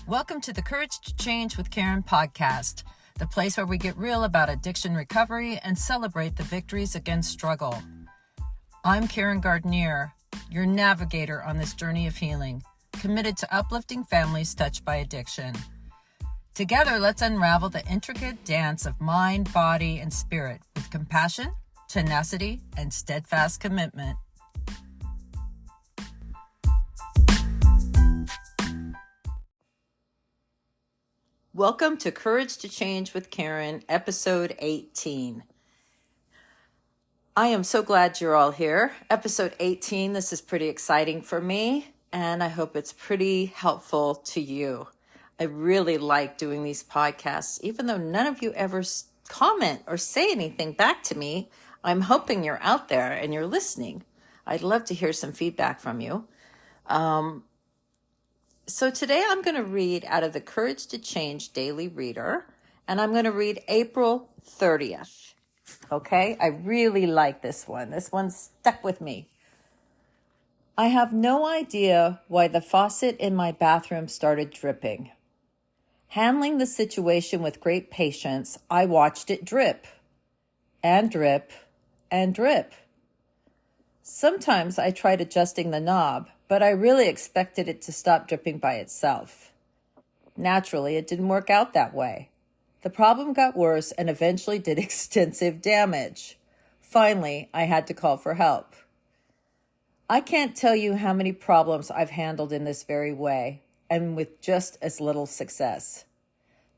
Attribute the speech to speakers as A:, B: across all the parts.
A: Welcome to the Courage to Change with Karen podcast, the place where we get real about addiction recovery and celebrate the victories against struggle. I'm Karen Gardenier, your navigator on this journey of healing, committed to uplifting families touched by addiction. Together, let's unravel the intricate dance of mind, body, and spirit with compassion, tenacity, and steadfast commitment. Welcome to Courage to Change with Karen, episode 18. I am so glad you're all here. Episode 18, this is pretty exciting for me, and I hope it's pretty helpful to you. I really like doing these podcasts, even though none of you ever comment or say anything back to me. I'm hoping you're out there and you're listening. I'd love to hear some feedback from you. So today I'm going to read out of the Courage to Change Daily Reader, and I'm going to read April 30th. Okay, I really like this one. This one stuck with me. I have no idea why the faucet in my bathroom started dripping. Handling the situation with great patience, I watched it drip and drip and drip. Sometimes I tried adjusting the knob, but I really expected it to stop dripping by itself. Naturally, it didn't work out that way. The problem got worse and eventually did extensive damage. Finally, I had to call for help. I can't tell you how many problems I've handled in this very way, and with just as little success.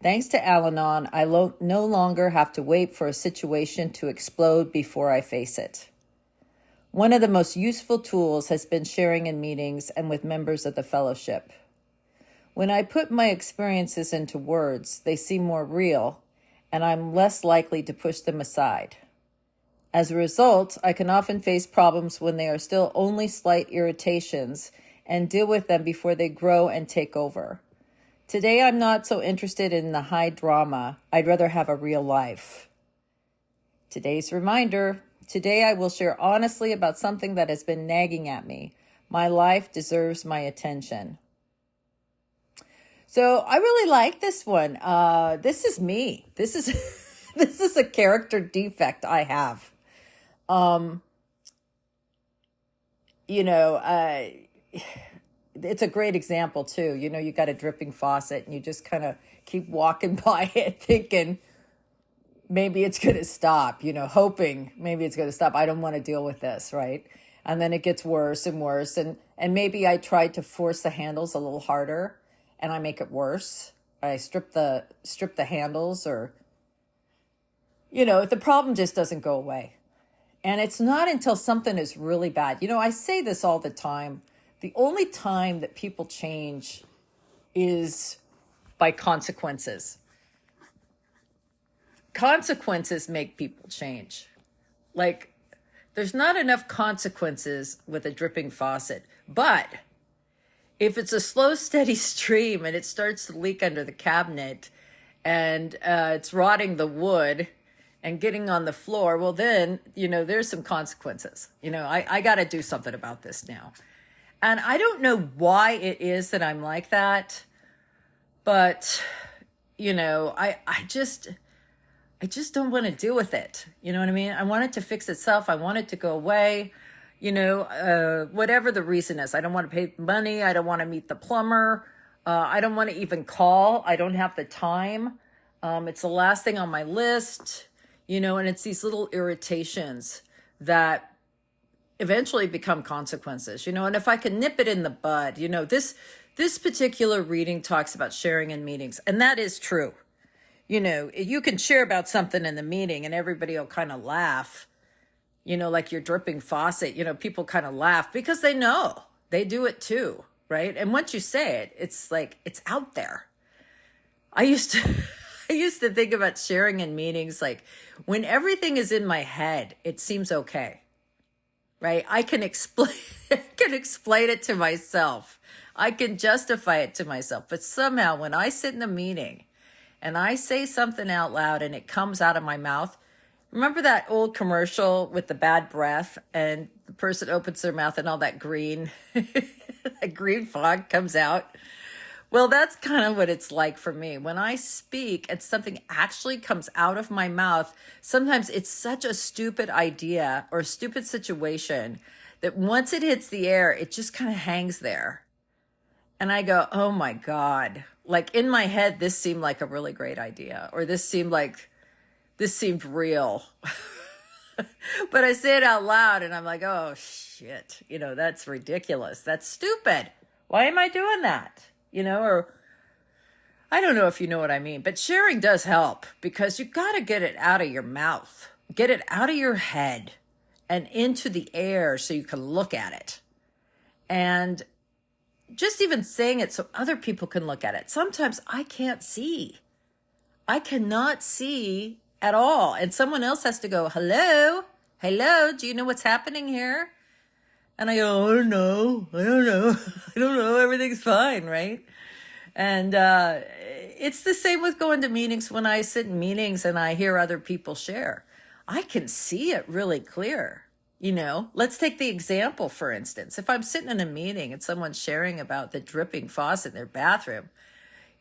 A: Thanks to Al-Anon, I no longer have to wait for a situation to explode before I face it. One of the most useful tools has been sharing in meetings and with members of the fellowship. When I put my experiences into words, they seem more real, and I'm less likely to push them aside. As a result, I can often face problems when they are still only slight irritations and deal with them before they grow and take over. Today, I'm not so interested in the high drama. I'd rather have a real life. Today's reminder. Today, I will share honestly about something that has been nagging at me. My life deserves my attention. So I really like this one. This is me. This is this is a character defect I have. It's a great example too. You got a dripping faucet and you just kind of keep walking by it thinking, maybe it's going to stop, hoping maybe it's going to stop. I don't want to deal with this, right? And then it gets worse and worse. And maybe I tried to force the handles a little harder and I make it worse. I strip the handles or, the problem just doesn't go away. And it's not until something is really bad. I say this all the time. The only time that people change is by consequences. Consequences make people change. Like, there's not enough consequences with a dripping faucet. But if it's a slow, steady stream and it starts to leak under the cabinet and it's rotting the wood and getting on the floor, well, then, there's some consequences. I got to do something about this now. And I don't know why it is that I'm like that. But, I just don't want to deal with it. You know what I mean? I want it to fix itself. I want it to go away. Whatever the reason is. I don't want to pay money. I don't want to meet the plumber. I don't want to even call. I don't have the time. It's the last thing on my list, and it's these little irritations that eventually become consequences, and if I can nip it in the bud, this particular reading talks about sharing in meetings, and that is true. You can share about something in the meeting and everybody will kind of laugh, like your dripping faucet, people kind of laugh because they know they do it too, right? And once you say it, it's like, it's out there. I used to think about sharing in meetings, like when everything is in my head, it seems okay, right? I can explain it to myself. I can justify it to myself. But somehow when I sit in a meeting and I say something out loud and it comes out of my mouth, remember that old commercial with the bad breath and the person opens their mouth and all that green, that green fog comes out? Well, that's kind of what it's like for me. When I speak and something actually comes out of my mouth, sometimes it's such a stupid idea or a stupid situation that once it hits the air, it just kind of hangs there. And I go, oh my God. Like in my head, this seemed like a really great idea, or this seemed real. But I say it out loud and I'm like, oh shit, that's ridiculous. That's stupid. Why am I doing that? Or I don't know if you know what I mean, but sharing does help because you got to get it out of your mouth, get it out of your head and into the air so you can look at it. And just even saying it so other people can look at it. Sometimes I can't see. I cannot see at all. And someone else has to go, hello, hello, do you know what's happening here? And I go, I don't know. I don't know. Everything's fine, right? And it's the same with going to meetings. When I sit in meetings and I hear other people share, I can see it really clear. Let's take the example, for instance. If I'm sitting in a meeting and someone's sharing about the dripping faucet in their bathroom,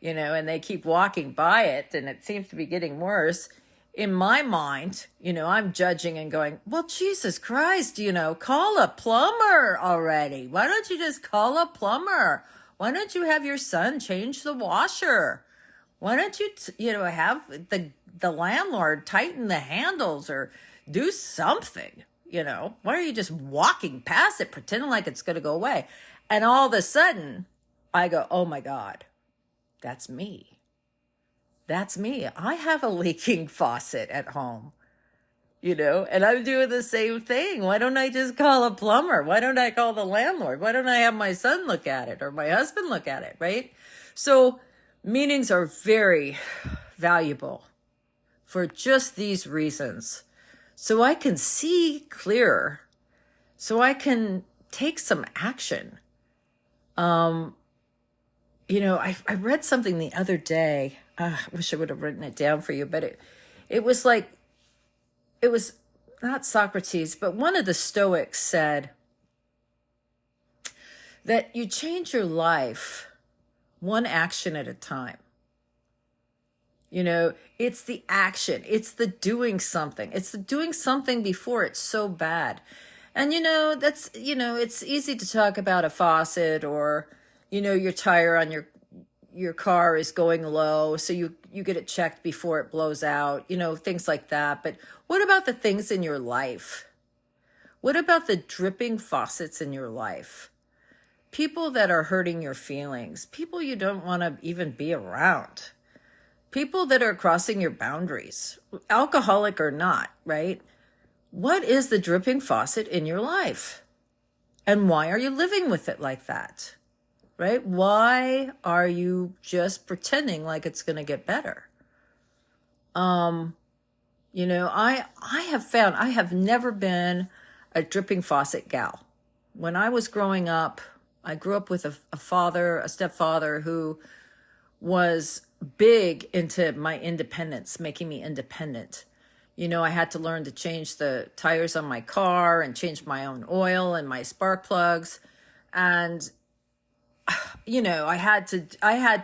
A: and they keep walking by it and it seems to be getting worse, in my mind, I'm judging and going, well, Jesus Christ, call a plumber already. Why don't you just call a plumber? Why don't you have your son change the washer? Why don't you, have the landlord tighten the handles or do something? Why are you just walking past it, pretending like it's going to go away? And all of a sudden, I go, oh my God, that's me. That's me. I have a leaking faucet at home, and I'm doing the same thing. Why don't I just call a plumber? Why don't I call the landlord? Why don't I have my son look at it or my husband look at it, right? So meetings are very valuable for just these reasons. So I can see clearer, so I can take some action. I read something the other day. I wish I would have written it down for you, but it was not Socrates, but one of the Stoics said that you change your life one action at a time. It's the action. It's the doing something. It's the doing something before it's so bad. And, it's easy to talk about a faucet or, your tire on your car is going low. So you get it checked before it blows out, things like that. But what about the things in your life? What about the dripping faucets in your life? People that are hurting your feelings, people you don't want to even be around. People that are crossing your boundaries, alcoholic or not, right? What is the dripping faucet in your life? And why are you living with it like that? Right? Why are you just pretending like it's going to get better? I have found I have never been a dripping faucet gal. When I was growing up, I grew up with a stepfather who was big into my independence, making me independent. I had to learn to change the tires on my car and change my own oil and my spark plugs. And, I had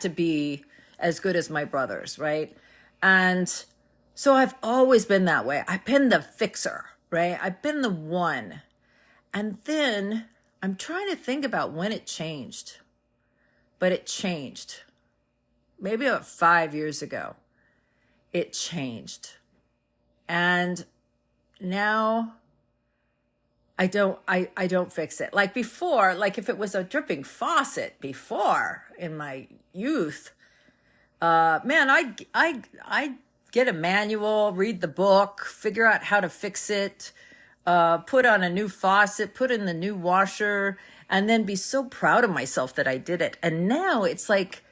A: to be as good as my brothers, right? And so I've always been that way. I've been the fixer, right? I've been the one. And then I'm trying to think about when it changed, but it changed. Maybe about 5 years ago, it changed. And now I don't fix it. Like before, like if it was a dripping faucet before in my youth, I get a manual, read the book, figure out how to fix it, put on a new faucet, put in the new washer, and then be so proud of myself that I did it. And now it's like,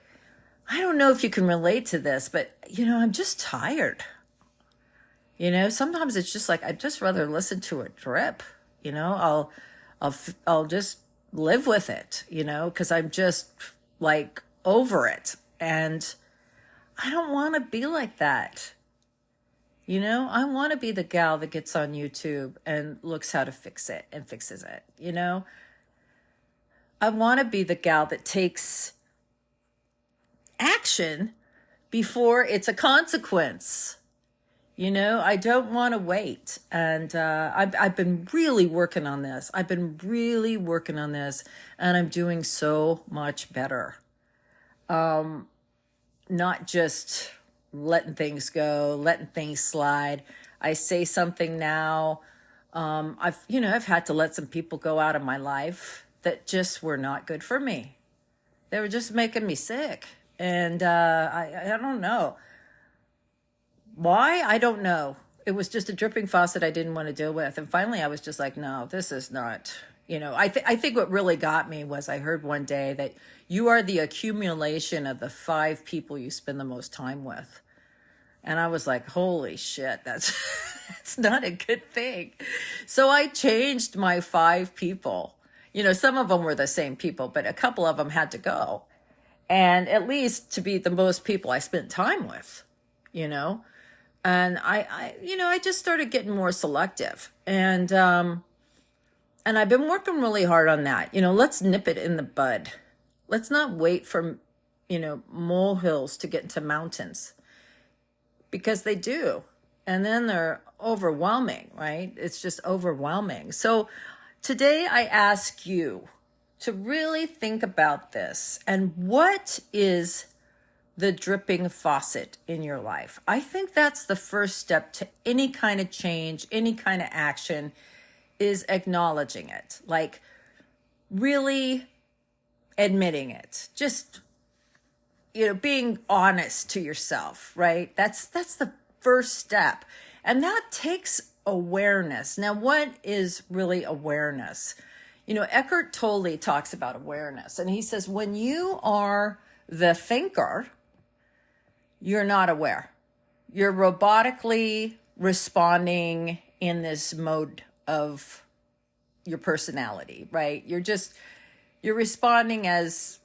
A: I don't know if you can relate to this, but I'm just tired. Sometimes it's just like, I'd just rather listen to it drip. I'll just live with it, because I'm just like over it. And I don't want to be like that. I want to be the gal that gets on YouTube and looks how to fix it and fixes it. I want to be the gal that takes action before it's a consequence. I don't want to wait. And I've been really working on this. And I'm doing so much better. Not just letting things go, letting things slide. I say something now. I've had to let some people go out of my life that just were not good for me. They were just making me sick. And I don't know. Why? I don't know. It was just a dripping faucet I didn't want to deal with. And finally I was just like, no, this is not, I think what really got me was I heard one day that you are the accumulation of the 5 people you spend the most time with. And I was like, holy shit, that's not a good thing. So I changed my 5 people. Some of them were the same people, but a couple of them had to go. And at least to be the most people I spent time with, And I just started getting more selective. And I've been working really hard on that. Let's nip it in the bud. Let's not wait for, molehills to get into mountains. Because they do. And then they're overwhelming, right? It's just overwhelming. So today I ask you to really think about this. And what is the dripping faucet in your life? I think that's the first step to any kind of change, any kind of action, is acknowledging it. Like really admitting it. Just, being honest to yourself, right? That's the first step. And that takes awareness. Now, what is really awareness? Eckhart Tolle talks about awareness, and he says, when you are the thinker, you're not aware. You're robotically responding in this mode of your personality, right? You're responding as,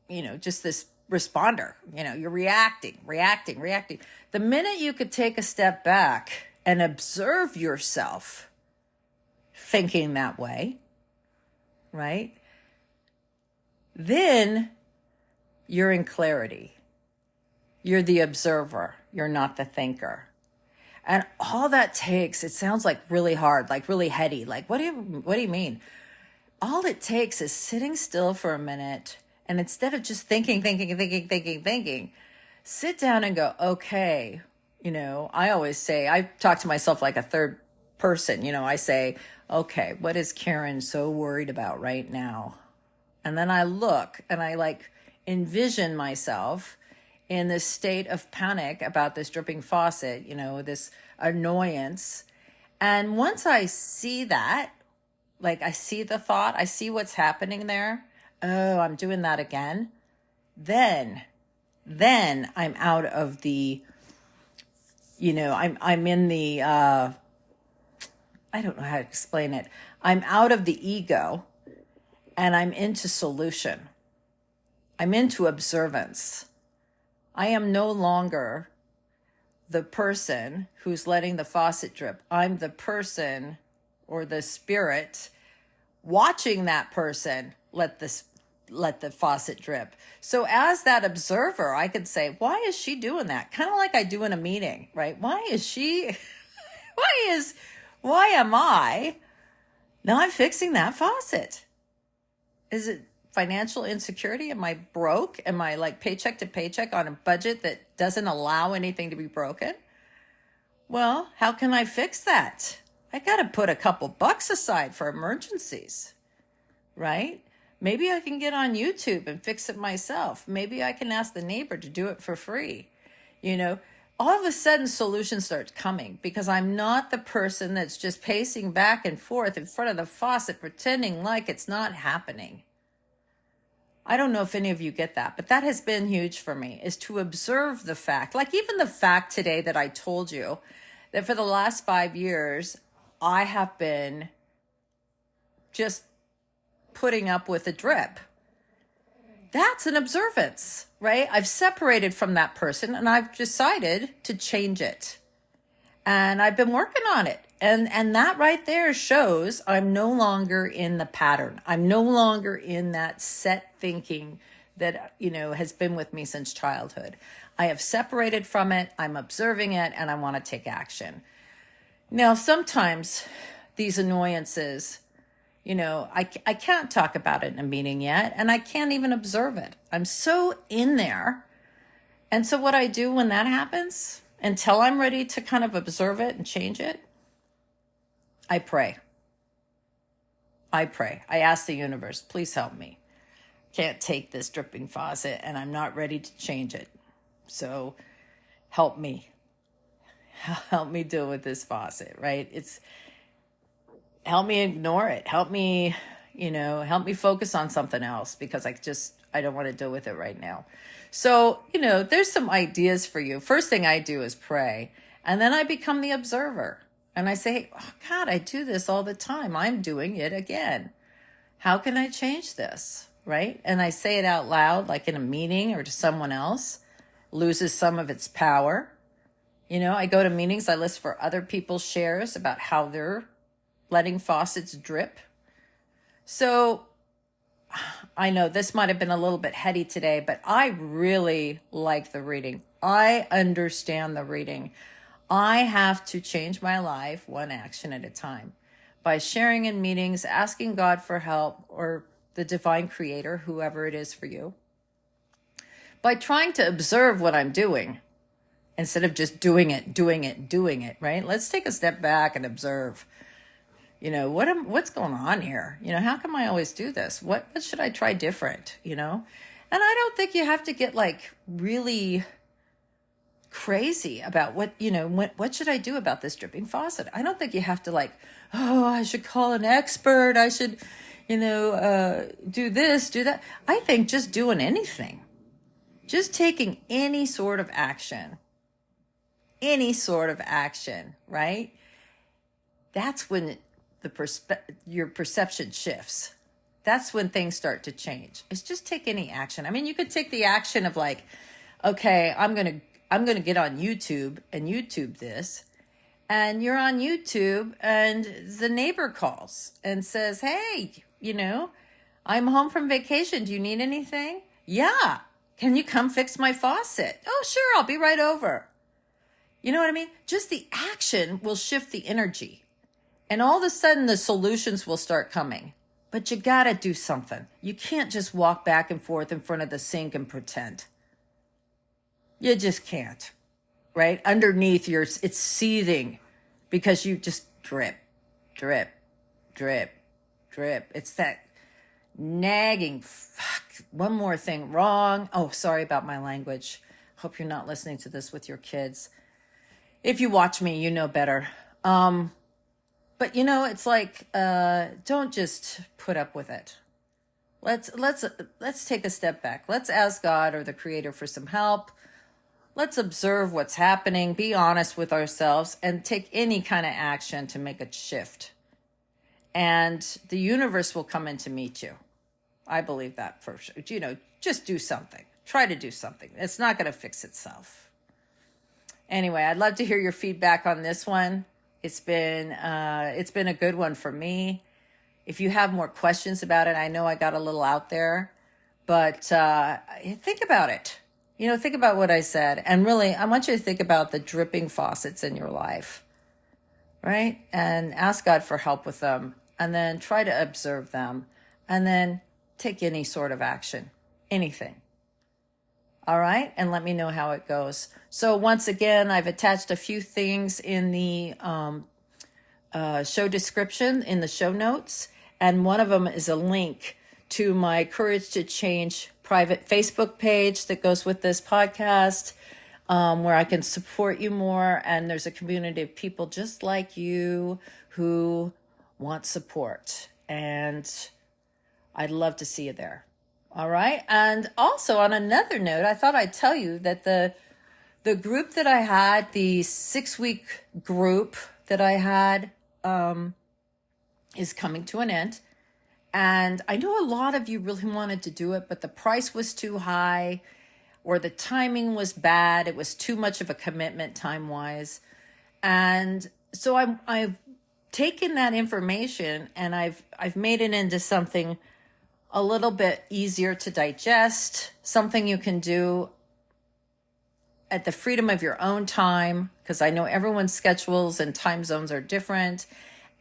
A: just this responder. You're reacting. The minute you could take a step back and observe yourself thinking that way, right? Then you're in clarity. You're the observer. You're not the thinker. And all that takes, it sounds like really hard, like really heady. Like, what do you mean? All it takes is sitting still for a minute, and instead of just thinking, sit down and go, okay, I always say, I talk to myself like a third person. I say, okay, what is Karen so worried about right now? And then I look and I envision myself in this state of panic about this dripping faucet, this annoyance. And once I see that, I see the thought, I see what's happening there. Oh, I'm doing that again. Then I'm out of the, I'm in the, I don't know how to explain it. I'm out of the ego and I'm into solution. I'm into observance. I am no longer the person who's letting the faucet drip. I'm the person or the spirit watching that person let the faucet drip. So as that observer, I could say, why is she doing that? Kind of like I do in a meeting, right? Why am I not fixing that faucet? Is it financial insecurity? Am I broke? Am I paycheck to paycheck on a budget that doesn't allow anything to be broken? Well, how can I fix that? I got to put a couple bucks aside for emergencies, right? Maybe I can get on YouTube and fix it myself. Maybe I can ask the neighbor to do it for free. All of a sudden solutions start coming because I'm not the person that's just pacing back and forth in front of the faucet pretending like it's not happening. I don't know if any of you get that, but that has been huge for me, is to observe the fact. Even the fact today that I told you that for the last 5 years, I have been just putting up with a drip. That's an observance, right? I've separated from that person and I've decided to change it. And I've been working on it. And that right there shows I'm no longer in the pattern. I'm no longer in that set thinking that, has been with me since childhood. I have separated from it. I'm observing it, and I want to take action. Now, sometimes these annoyances, I can't talk about it in a meeting yet, and I can't even observe it. I'm so in there. And so what I do when that happens, until I'm ready to kind of observe it and change it, I pray. I ask the universe, please help me. Can't take this dripping faucet, and I'm not ready to change it. So help me. Help me deal with this faucet, right? Help me ignore it. Help me focus on something else, because I don't want to deal with it right now. So, there's some ideas for you. First thing I do is pray, and then I become the observer. And I say, oh God, I do this all the time. I'm doing it again. How can I change this, right? And I say it out loud, like in a meeting or to someone else. Loses some of its power. I go to meetings, I listen for other people's shares about how they're letting faucets drip. So I know this might have been a little bit heady today, but I really like the reading. I understand the reading. I have to change my life one action at a time by sharing in meetings, asking God for help, or the divine creator, whoever it is for you, by trying to observe what I'm doing instead of just doing it, right? Let's take a step back and observe. What's going on here? How come I always do this? What should I try different? And I don't think you have to get like really crazy about what should I do about this dripping faucet? I don't think you have to I should call an expert. I should, do this, do that. I think just doing anything, just taking any sort of action, right? That's when your perception shifts. That's when things start to change. It's just take any action. I mean, you could take the action of okay, I'm going to get on YouTube and YouTube this. And you're on YouTube and the neighbor calls and says, hey, I'm home from vacation. Do you need anything? Yeah. Can you come fix my faucet? Oh, sure. I'll be right over. You know what I mean? Just the action will shift the energy. And all of a sudden the solutions will start coming. But you got to do something. You can't just walk back and forth in front of the sink and pretend. You just can't, right? Underneath it's seething because you just drip. It's that nagging, fuck, one more thing wrong. Oh, sorry about my language. Hope you're not listening to this with your kids. If you watch me, you know better. But it's don't just put up with it. Let's take a step back. Let's ask God or the Creator for some help. Let's observe what's happening, be honest with ourselves, and take any kind of action to make a shift. And the universe will come in to meet you. I believe that for sure. Just do something. Try to do something. It's not going to fix itself. Anyway, I'd love to hear your feedback on this one. It's been a good one for me. If you have more questions about it, I know I got a little out there, but think about it. Think about what I said. And really, I want you to think about the dripping faucets in your life, right? And ask God for help with them. And then try to observe them. And then take any sort of action, anything. All right? And let me know how it goes. So once again, I've attached a few things in the show description, in the show notes. And one of them is a link to my Courage to Change private Facebook page that goes with this podcast, where I can support you more. And there's a community of people just like you who want support. And I'd love to see you there. All right. And also on another note, I thought I'd tell you that the group that I had, the 6-week group that I had, is coming to an end. And I know a lot of you really wanted to do it, but the price was too high or the timing was bad. It was too much of a commitment time-wise. And so I've taken that information and I've made it into something a little bit easier to digest, something you can do at the freedom of your own time, because I know everyone's schedules and time zones are different,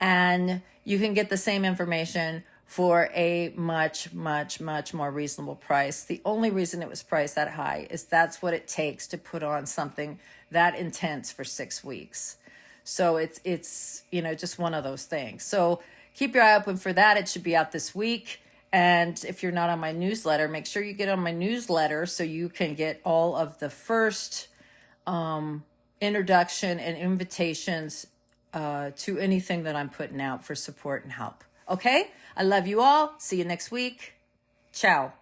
A: and you can get the same information for a much, much, much more reasonable price. The only reason it was priced that high is that's what it takes to put on something that intense for 6 weeks. So it's just one of those things. So keep your eye open for that. It should be out this week. And if you're not on my newsletter, make sure you get on my newsletter so you can get all of the first introduction and invitations to anything that I'm putting out for support and help. Okay? I love you all. See you next week. Ciao.